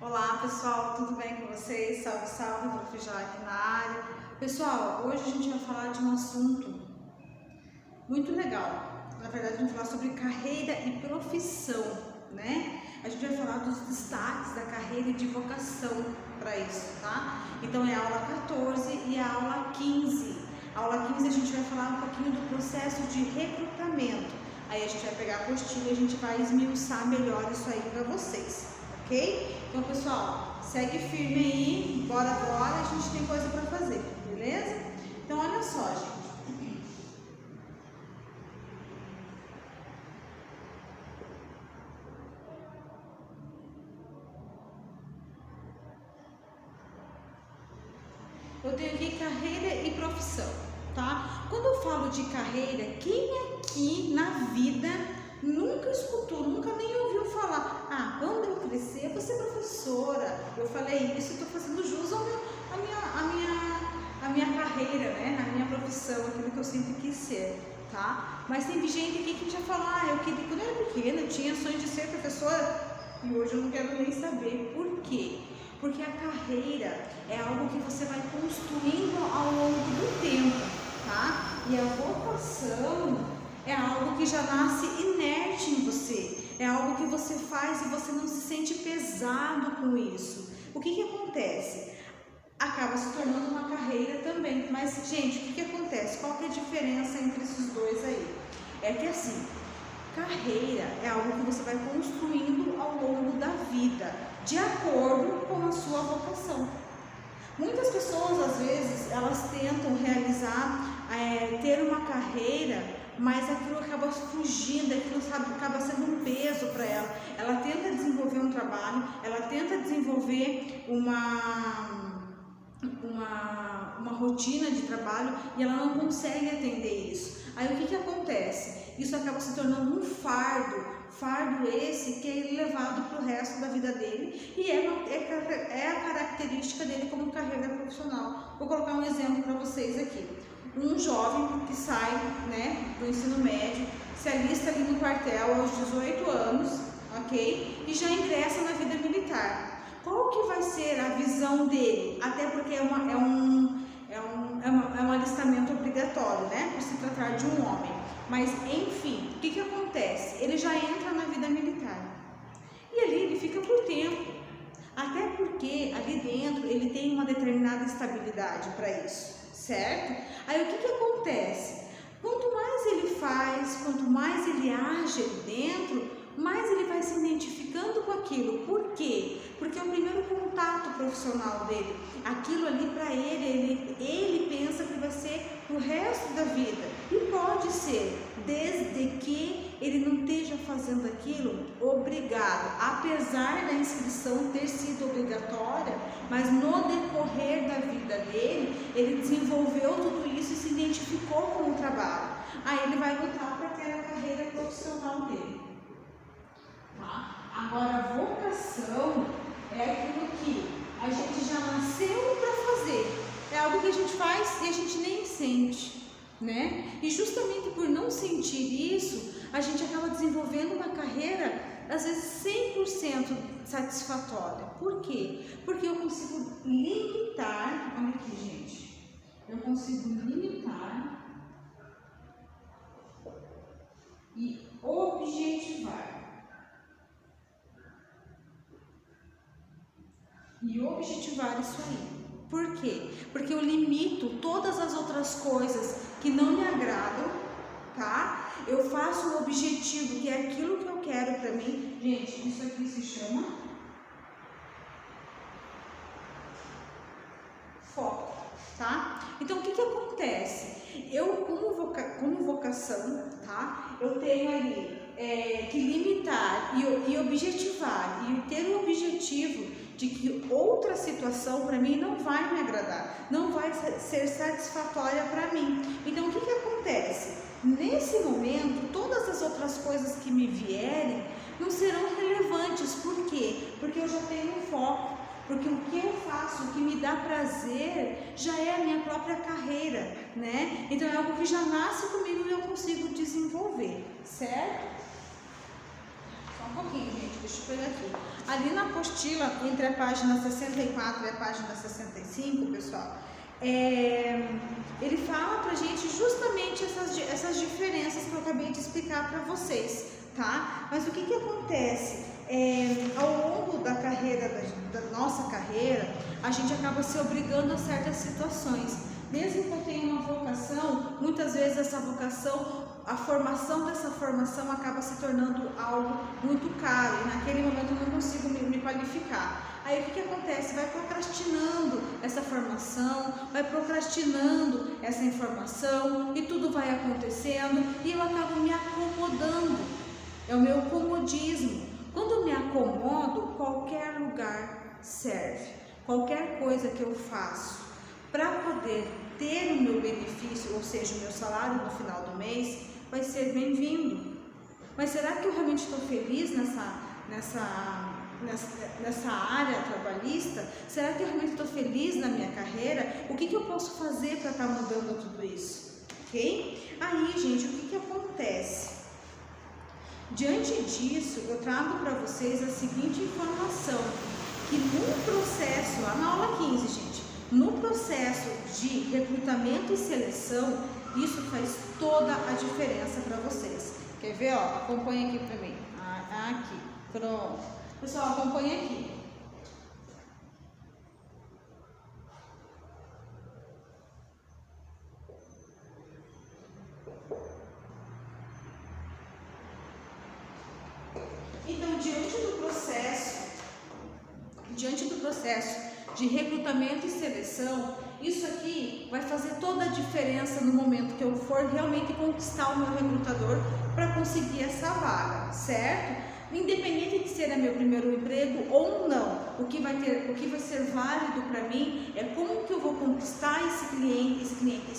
Olá pessoal, tudo bem com vocês? Salve, salve, Prof. Jaque na área. Pessoal, hoje a gente vai falar de um assunto muito legal. Na verdade, a gente vai falar sobre carreira e profissão, né? A gente vai falar dos destaques da carreira e de vocação para isso, tá? Então é a aula 14 e a aula 15. A aula 15 a gente vai falar um pouquinho do processo de recrutamento. Aí a gente vai pegar a apostila e a gente vai esmiuçar melhor isso aí para vocês, ok? Então, pessoal, segue firme aí, bora agora, a gente tem coisa para fazer, beleza? Então, olha só, gente. Eu tenho aqui carreira e profissão, tá? Quando eu falo de carreira, quem aqui na vida nunca escutou, nunca nem ouviu falar: ah, quando eu crescer eu vou ser professora? Eu falei isso, estou fazendo jus à minha carreira, né? A minha profissão, aquilo que eu sempre quis ser, tá? Mas tem gente aqui que já fala: ah, eu queria, quando eu era pequena, eu tinha sonho de ser professora e hoje eu não quero nem saber. Por quê? Porque a carreira é algo que você vai construindo ao longo do tempo, tá? E a vocação é algo que já nasce inerte em você. É algo que você faz e você não se sente pesado com isso. O que acontece? Acaba se tornando uma carreira também. Mas, gente, o que acontece? Qual que é a diferença entre esses dois aí? É que assim, carreira é algo que você vai construindo ao longo da vida, de acordo com a sua vocação. Muitas pessoas, às vezes, elas tentam realizar, ter uma carreira, mas aquilo acaba fugindo, aquilo acaba sendo um peso para ela. Ela tenta desenvolver um trabalho, ela tenta desenvolver uma rotina de trabalho e ela não consegue atender isso. Aí o que acontece? Isso acaba se tornando um fardo esse que é levado para o resto da vida dele e é a característica dele como carreira profissional. Vou colocar um exemplo para vocês aqui. Um jovem que sai, né, do ensino médio, se alista ali no quartel aos 18 anos, ok? E já ingressa na vida militar. Qual que vai ser a visão dele? Até porque é um alistamento obrigatório, né? Por se tratar de um homem. Mas, enfim, o que acontece? Ele já entra na vida militar. E ali ele fica por tempo. Até porque ali dentro ele tem uma determinada estabilidade para isso, certo? Aí o que acontece? Quanto mais ele faz, quanto mais ele age ali dentro, mais ele vai se identificando com aquilo. Por quê? Porque é o primeiro contato profissional dele. Aquilo ali para ele pensa que vai ser o resto da vida. E pode ser, desde que ele não esteja fazendo aquilo obrigado. Apesar da inscrição ter sido obrigatória, mas no decorrer da vida dele, ele desenvolveu tudo isso e se identificou com o trabalho. Aí ele vai lutar para ter a carreira profissional dele. Tá? Agora, a vocação é aquilo que a gente já nasceu para fazer. É algo que a gente faz e a gente nem sente, né? E justamente por não sentir isso, a gente acaba desenvolvendo uma carreira, às vezes 100% satisfatória. Por quê? Porque eu consigo limitar, olha aqui, gente, eu consigo limitar e objetivar. E objetivar isso aí. Por quê? Porque eu limito todas as outras coisas que não me agradam, tá? Eu faço o objetivo, que é aquilo que eu quero pra mim. Gente, isso aqui se chama foco, tá? Então, o que acontece? Eu, como vocação, tá? Eu tenho ali que limitar e objetivar, e ter o objetivo de que outra situação para mim não vai me agradar, não vai ser satisfatória para mim. Então, o que acontece? Nesse momento, todas as outras coisas que me vierem não serão relevantes. Por quê? Porque eu já tenho um foco. Porque o que eu faço, o que me dá prazer, já é a minha própria carreira, né? Então é algo que já nasce comigo e eu consigo desenvolver, certo? Só um pouquinho, gente, deixa eu pegar aqui. Ali na apostila, entre a página 64 e a página 65, pessoal, ele fala pra gente justamente essas diferenças que eu acabei de explicar para vocês, tá? Mas o que que acontece? Ao longo da carreira, da nossa carreira, a gente acaba se obrigando a certas situações. Mesmo que eu tenha uma vocação, muitas vezes essa vocação, a formação dessa formação acaba se tornando algo muito caro e naquele momento eu não consigo me qualificar. Aí o que que acontece? Vai procrastinando essa formação, vai procrastinando essa informação e tudo vai acontecendo e eu acabo me acomodando. É o meu comodismo. Quando eu me acomodo, qualquer lugar serve. Qualquer coisa que eu faço para poder ter o meu benefício, ou seja, o meu salário no final do mês, vai ser bem-vindo. Mas será que eu realmente estou feliz nessa área trabalhista? Será que eu realmente estou feliz na minha carreira? O que que eu posso fazer para estar mudando tudo isso? Ok? Aí, gente, o que que acontece? Diante disso, eu trago para vocês a seguinte informação, que no processo, lá na aula 15, gente, no processo de recrutamento e seleção, isso faz toda a diferença para vocês. Quer ver? Ó, acompanha aqui para mim. Aqui, pronto. Pessoal, acompanha aqui. Então, diante do processo de recrutamento e seleção, isso aqui vai fazer toda a diferença no momento que eu for realmente conquistar o meu recrutador para conseguir essa vaga, certo? Independente de ser meu primeiro emprego ou não, o que vai ser válido para mim é como que eu vou conquistar esse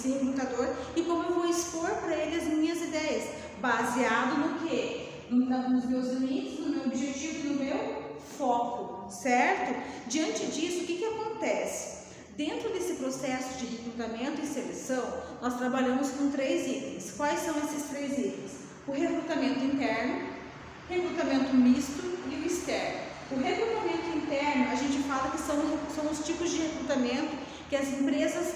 recrutador e como eu vou expor para ele as minhas ideias, baseado no quê? Nos meus limites, no meu objetivo e no meu foco, certo? Diante disso, o que que acontece? Dentro desse processo de recrutamento e seleção, nós trabalhamos com 3 itens. Quais são esses 3 itens? O recrutamento interno, recrutamento misto e o externo. O recrutamento interno, a gente fala que são os tipos de recrutamento que as empresas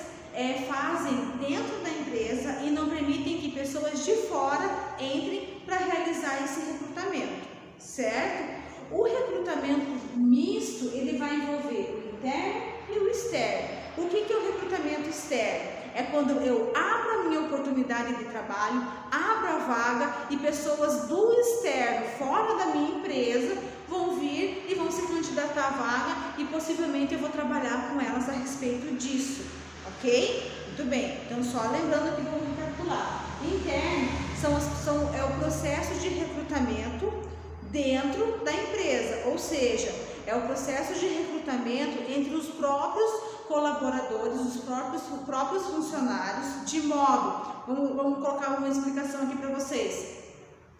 fazem dentro da empresa e não permitem que pessoas de fora entrem para realizar esse recrutamento, certo? O recrutamento misto, ele vai envolver o interno e o externo. O que é o recrutamento externo? É quando eu abro a minha oportunidade de trabalho, abro a vaga e pessoas do externo, fora da minha empresa, vão vir e vão se candidatar à vaga e possivelmente eu vou trabalhar com elas a respeito disso, ok? Muito bem, então só lembrando que vamos recapitular. Interno é o processo de recrutamento dentro da empresa, ou seja, é o processo de recrutamento entre os próprios colaboradores, os próprios funcionários, de modo, vamos colocar uma explicação aqui para vocês.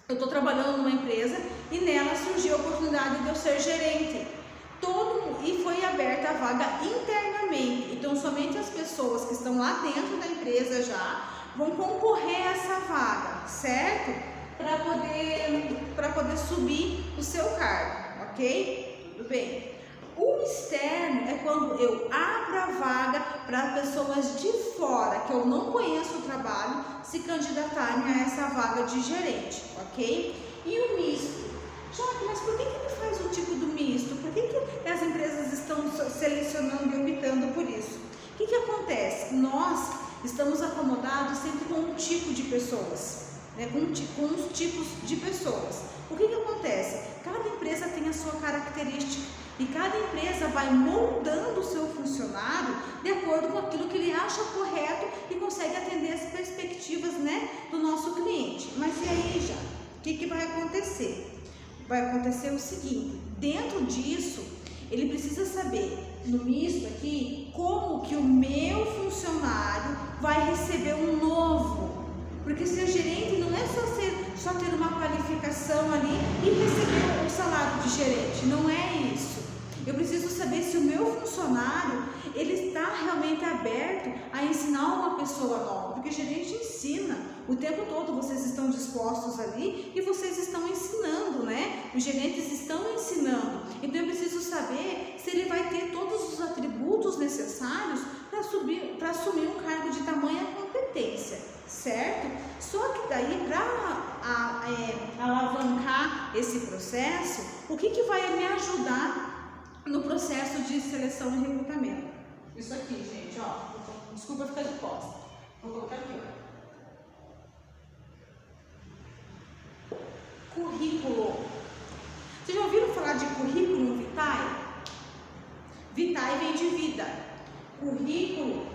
Eu estou trabalhando numa empresa e nela surgiu a oportunidade de eu ser gerente. E foi aberta a vaga internamente, então somente as pessoas que estão lá dentro da empresa já vão concorrer a essa vaga, certo? Para poder subir o seu cargo, ok? Tudo bem. O externo é quando eu abro a vaga para pessoas de fora, que eu não conheço o trabalho, se candidatarem a essa vaga de gerente, ok? E o misto? Jorge, mas por que ele faz o tipo do misto? Por que as empresas estão selecionando e optando por isso? O que acontece? Nós estamos acomodados sempre com um tipo de pessoas, né? com os tipos de pessoas. O que acontece? Cada empresa tem a sua característica e cada empresa vai moldando o seu funcionário de acordo com aquilo que ele acha correto e consegue atender as perspectivas, né, do nosso cliente. Mas e aí, já? O que vai acontecer? Vai acontecer o seguinte: dentro disso, ele precisa saber, no misto aqui, como que o meu funcionário vai receber um novo. Porque ser gerente não é só ter uma qualificação ali e receber um salário de gerente, não é isso. Eu preciso saber se o meu funcionário, ele está realmente aberto a ensinar uma pessoa nova, porque gerente ensina, O tempo todo vocês estão dispostos ali e vocês estão ensinando, né? Os gerentes estão ensinando. Então eu preciso saber se ele vai ter todos os atributos necessários para assumir um cargo de tamanha competência, certo? Só que daí, para alavancar esse processo, o que vai me ajudar no processo de seleção e recrutamento? Isso aqui, gente, ó. Desculpa ficar de costa. Vou colocar aqui, ó. Currículo. Vocês já ouviram falar de currículo vitae? Vitae vem de vida. Currículo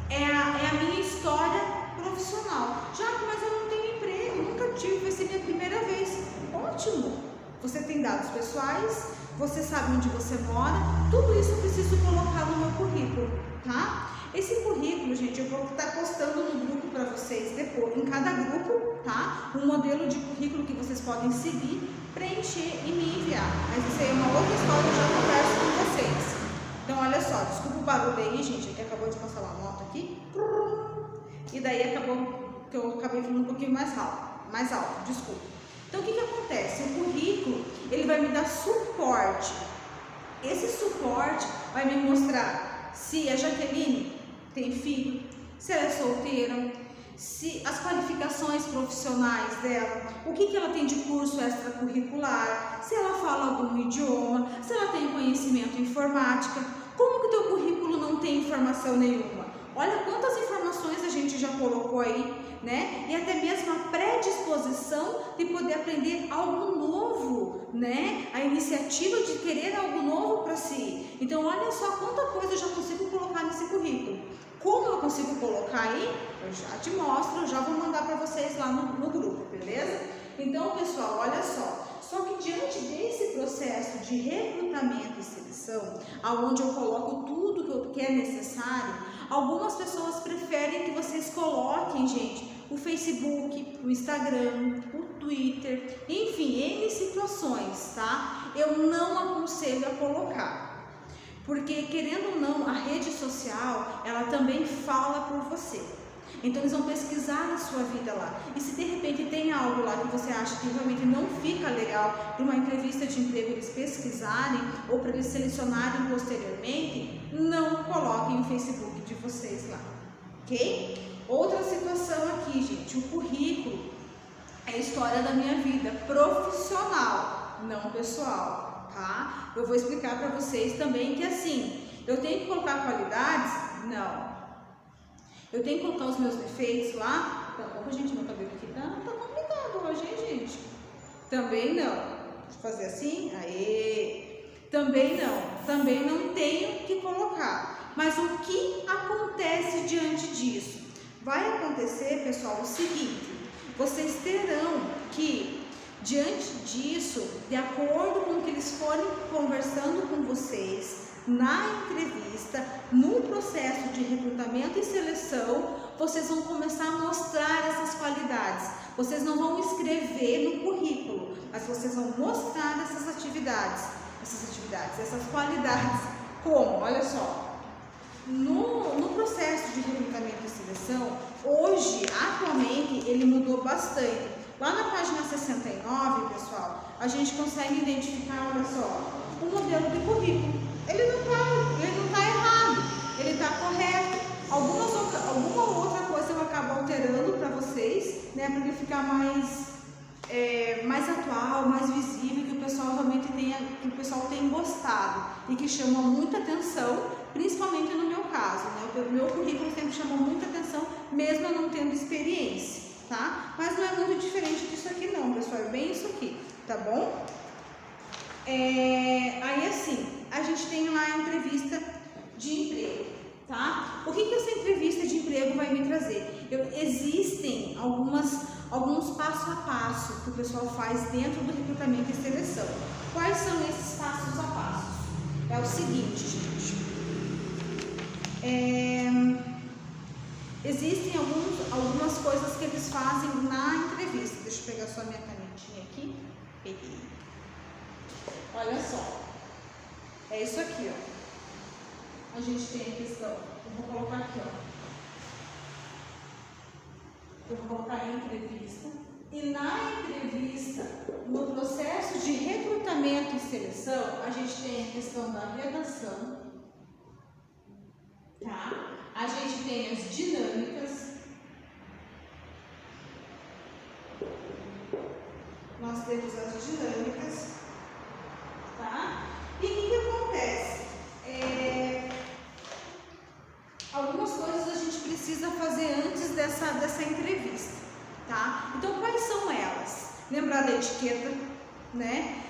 é a minha história profissional. Mas eu não tenho emprego, nunca tive, vai ser minha primeira vez. Ótimo! Você tem dados pessoais, você sabe onde você mora, tudo isso eu preciso colocar no meu currículo, tá? Esse currículo, gente, eu vou estar postando no grupo para vocês depois, em cada grupo, tá? Um modelo de currículo que vocês podem seguir, preencher e me enviar. Mas isso aí é uma outra história, eu já converso com vocês. Então, olha só, desculpa o barulho aí, gente, que acabou de passar uma moto aqui. E daí acabou que eu acabei falando um pouquinho mais alto, desculpa. Então, o que acontece? O currículo, ele vai me dar suporte. Esse suporte vai me mostrar se a Jaqueline tem filho, se ela é solteira, se as qualificações profissionais dela, o que ela tem de curso extracurricular, se ela fala algum idioma, se ela tem conhecimento em informática. Como que o teu currículo não tem informação nenhuma? Olha quantas informações a gente já colocou aí, né? E até mesmo a predisposição de poder aprender algo novo, né? A iniciativa de querer algo novo para si. Então, olha só quanta coisa eu já consigo colocar nesse currículo. Como eu consigo colocar aí? Eu já te mostro, eu já vou mandar para vocês lá no grupo, beleza? Então, pessoal, olha só. Só que diante desse processo de recrutamento e seleção, aonde eu coloco tudo que é necessário, algumas pessoas preferem que vocês coloquem, gente, o Facebook, o Instagram, o Twitter, enfim, N situações, tá? Eu não aconselho a colocar. Porque, querendo ou não, a rede social, ela também fala por você. Então, eles vão pesquisar a sua vida lá. E se de repente tem algo lá que você acha que realmente não fica legal para uma entrevista de emprego eles pesquisarem ou para eles selecionarem posteriormente, não coloquem o Facebook de vocês lá, ok? Outra situação aqui, gente, o currículo é a história da minha vida profissional, não pessoal, tá? Eu vou explicar para vocês também que assim, eu tenho que colocar qualidades? Não. Eu tenho que colocar os meus defeitos lá? Opa, gente, meu cabelo aqui tá complicado hoje, hein, gente? Também não. Deixa eu fazer assim, aê! Também não tenho que colocar. Mas o que acontece diante disso? Vai acontecer, pessoal, o seguinte, vocês terão que, diante disso, de acordo com o que eles forem conversando com vocês, na entrevista, no processo de recrutamento e seleção, vocês vão começar a mostrar essas qualidades. Vocês não vão escrever no currículo, mas vocês vão mostrar essas qualidades. Como? Olha só, no processo de recrutamento e seleção, hoje, atualmente, ele mudou bastante. Lá na página 69, pessoal, a gente consegue identificar, olha só, o modelo de currículo. Ele não tá errado, ele está correto. Alguma outra coisa eu acabo alterando para vocês, né, para ele ficar mais atual, mais visível, que o pessoal realmente tenha gostado e que chama muita atenção, principalmente no meu caso, né? O meu currículo sempre chamou muita atenção, mesmo eu não tendo experiência, tá? Mas não é muito diferente disso aqui não, pessoal, é bem isso aqui, tá bom? Aí assim, a gente tem lá a entrevista de emprego, tá? O que essa entrevista de emprego vai me trazer? Existem alguns passo a passo que o pessoal faz dentro do recrutamento e seleção. Quais são esses passos a passo? É o seguinte, gente. Existem algumas coisas que eles fazem na entrevista. Deixa eu pegar só minha canetinha aqui. Peguei. Olha só. É isso aqui, ó. A gente tem a questão. Eu vou colocar aqui, ó. Eu vou colocar entrevista. E na entrevista, no processo de recrutamento e seleção, a gente tem a questão da redação, tá? A gente tem as dinâmicas. Nós temos as dinâmicas, tá? E o que acontece? Algumas coisas a gente precisa fazer antes dessa entrevista, tá? Então, quais são elas? Lembrar da etiqueta, né?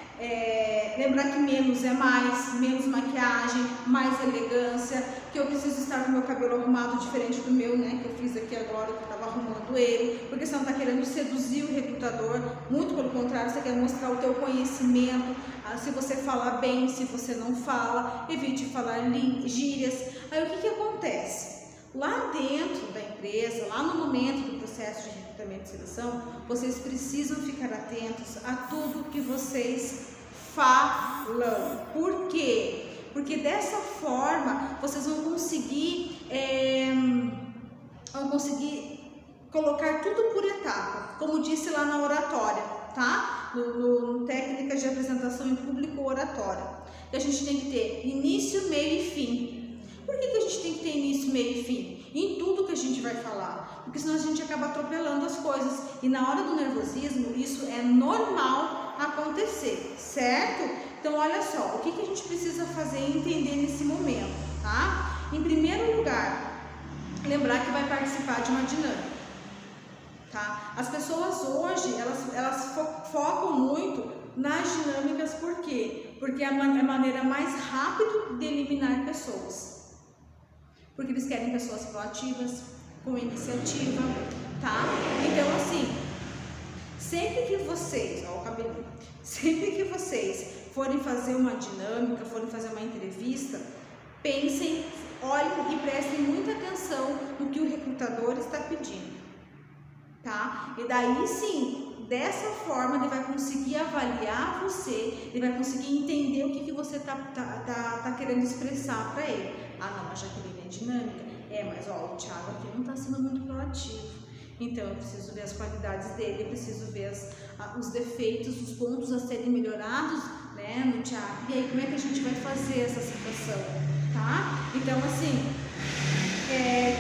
Lembrar que menos é mais, menos maquiagem, mais elegância, que eu preciso estar com o meu cabelo arrumado diferente do meu, né? Que eu fiz aqui agora, que eu estava arrumando ele, porque você não está querendo seduzir o recrutador, muito pelo contrário, você quer mostrar o teu conhecimento, se você fala bem, se você não fala, evite falar gírias. Aí o que acontece? Lá dentro da empresa, lá no momento do processo de recrutamento e seleção, vocês precisam ficar atentos a tudo que vocês falam. Por quê? Porque dessa forma vocês vão conseguir colocar tudo por etapa, como disse lá na oratória, tá? No técnica de apresentação em público oratória. A gente tem que ter início, meio e fim. Por que a gente tem que ter início, meio e fim? Em tudo que a gente vai falar. Porque senão a gente acaba atropelando as coisas. E na hora do nervosismo, isso é normal acontecer, certo? Então, olha só, o que a gente precisa fazer e entender nesse momento, tá? Em primeiro lugar, lembrar que vai participar de uma dinâmica, tá? As pessoas hoje, elas focam muito nas dinâmicas, por quê? Porque é a maneira mais rápida de eliminar pessoas. Porque eles querem pessoas proativas, com iniciativa, tá? Então, assim, sempre que vocês forem fazer uma dinâmica, forem fazer uma entrevista, pensem, olhem e prestem muita atenção no que o recrutador está pedindo, tá? E daí sim, dessa forma ele vai conseguir avaliar você, ele vai conseguir entender o que você tá querendo expressar para ele. Ah, não, mas Jaqueline é dinâmica? Mas ó, o Thiago aqui não está sendo muito proativo. Então eu preciso ver as qualidades dele, eu preciso ver os defeitos, os pontos a serem melhorados, né, no Thiago. E aí, como é que a gente vai fazer essa situação, tá? Então, assim,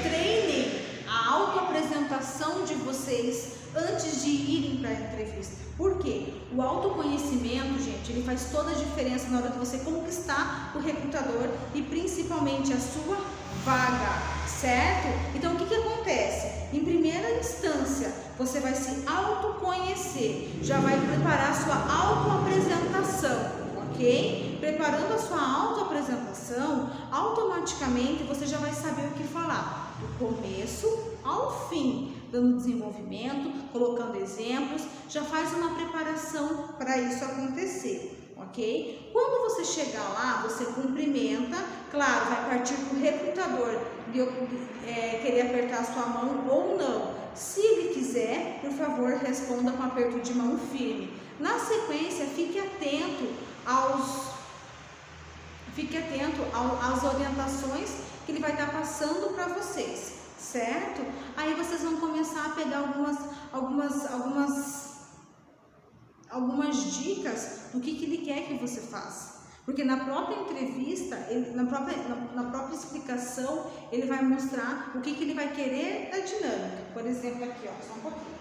treinem a autoapresentação de vocês antes de irem para a entrevista. Por quê? O autoconhecimento, gente, ele faz toda a diferença na hora de você conquistar o recrutador e principalmente a sua vaga, certo? Então, o que acontece? Em primeira instância, você vai se autoconhecer, já vai preparar a sua autoapresentação, ok? Preparando a sua autoapresentação, automaticamente você já vai saber o que falar, do começo ao fim, dando desenvolvimento, colocando exemplos, já faz uma preparação para isso acontecer, ok? Quando você chegar lá, você cumprimenta, claro, vai partir para o recrutador querer apertar a sua mão ou não. Se ele quiser, por favor, responda com aperto de mão firme. Na sequência, fique atento às orientações que ele vai estar passando para vocês, certo? Aí vocês vão começar a pegar algumas dicas do que ele quer que você faça. Porque na própria entrevista, na própria explicação, ele vai mostrar o que ele vai querer da dinâmica. Por exemplo, aqui, ó, só um pouquinho.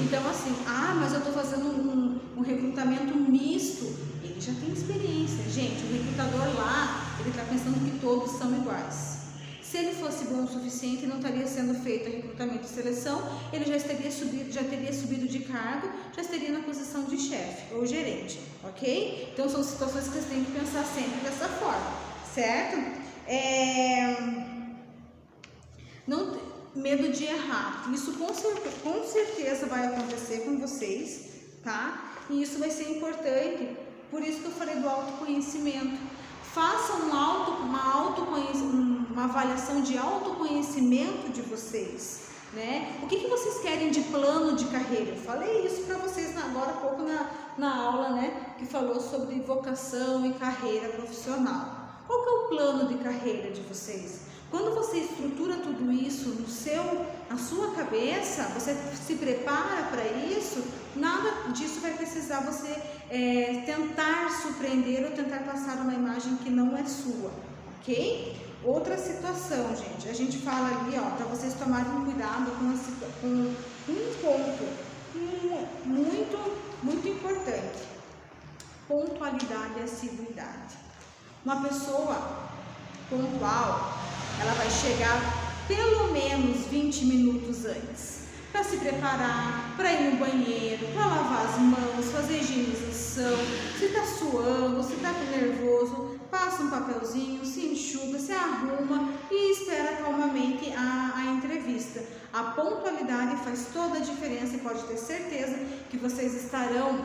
Então, assim, mas eu estou fazendo um recrutamento misto. Ele já tem experiência. Gente, o recrutador lá, ele está pensando que todos são iguais. Se ele fosse bom o suficiente, não estaria sendo feito recrutamento e seleção, ele já teria subido de cargo, já estaria na posição de chefe ou gerente, ok? Então, são situações que vocês têm que pensar sempre dessa forma, certo? Não medo de errar, isso com certeza vai acontecer com vocês, tá? E isso vai ser importante, por isso que eu falei do autoconhecimento. Façam uma avaliação de autoconhecimento de vocês, né? O que vocês querem de plano de carreira? Eu falei isso para vocês agora há pouco na aula, né? Que falou sobre vocação e carreira profissional. Qual que é o plano de carreira de vocês? Quando você estrutura tudo isso na sua cabeça, você se prepara para isso, nada disso vai precisar você tentar surpreender ou tentar passar uma imagem que não é sua, ok? Outra situação, gente, a gente fala ali, ó, para vocês tomarem cuidado com um ponto muito importante: pontualidade e assiduidade. Uma pessoa pontual, ela vai chegar pelo menos 20 minutos antes para se preparar, para ir no banheiro, para lavar as mãos, fazer higienização. Se está suando, se está nervoso, passa um papelzinho, se enxuga, se arruma e espera calmamente a entrevista. A pontualidade faz toda a diferença e pode ter certeza que vocês estarão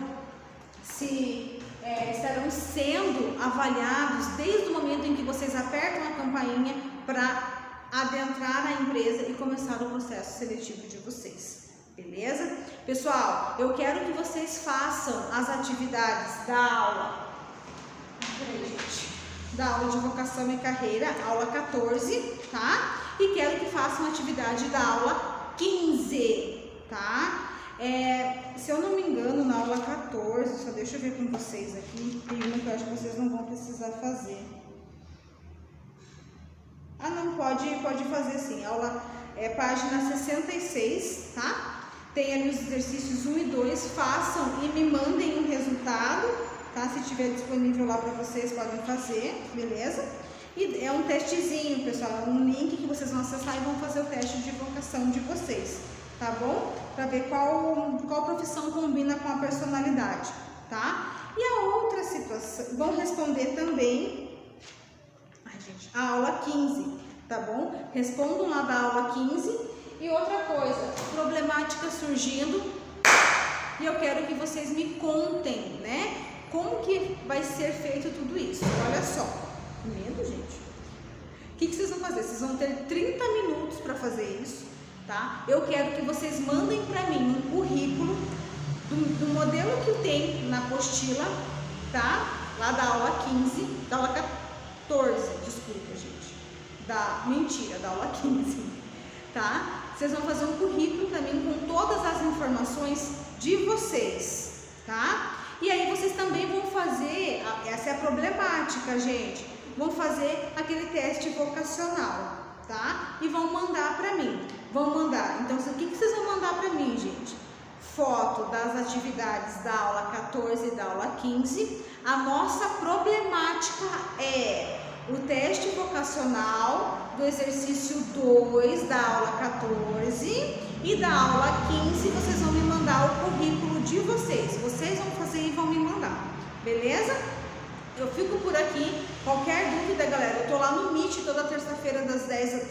sendo avaliados desde o momento em que vocês apertam a campainha para adentrar na empresa e começar o processo seletivo de vocês, beleza? Pessoal, eu quero que vocês façam as atividades da aula, de vocação e carreira, aula 14, tá? E quero que façam a atividade da aula 15, tá? Se eu não me engano, na aula 14, só deixa eu ver com vocês aqui, tem uma que eu acho que vocês não vão precisar fazer. Ah, não, pode fazer sim. Aula página 66, tá? Tem ali os exercícios 1 e 2, façam e me mandem um resultado, tá? Se tiver disponível lá para vocês, podem fazer, beleza? E é um testezinho, pessoal, é um link que vocês vão acessar e vão fazer o teste de vocação de vocês, tá bom? Para ver qual profissão combina com a personalidade, tá? E a outra situação, vão responder também a aula 15, tá bom? Respondam lá da aula 15. E outra coisa, problemática surgindo, e eu quero que vocês me contem, né? Como que vai ser feito tudo isso? Olha só, que medo, gente. O que vocês vão fazer? Vocês vão ter 30 minutos para fazer isso, tá? Eu quero que vocês mandem para mim um currículo do modelo que tem na apostila, tá? Lá da aula 15, da aula 14, desculpa, gente. Da aula 15, tá? Vocês vão fazer um currículo para mim com todas as informações de vocês, tá? E aí vocês também vão fazer, essa é a problemática, gente, vão fazer aquele teste vocacional, tá? E vão mandar para mim. Vão mandar. Então, o que vocês vão mandar para mim, gente? Foto das atividades da aula 14 e da aula 15. A nossa problemática é o teste vocacional do exercício 2 da aula 14 e da aula 15. Vocês vão me mandar o currículo de vocês. Vocês vão fazer e vão me mandar, beleza? Eu fico por aqui. Qualquer dúvida, galera, eu tô lá no Meet toda terça-feira das 10 às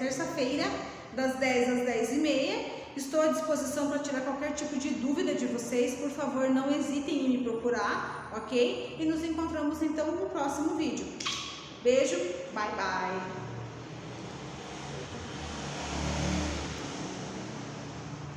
10h30. Estou à disposição para tirar qualquer tipo de dúvida de vocês. Por favor, não hesitem em me procurar, ok? E nos encontramos então no próximo vídeo. Beijo, bye bye!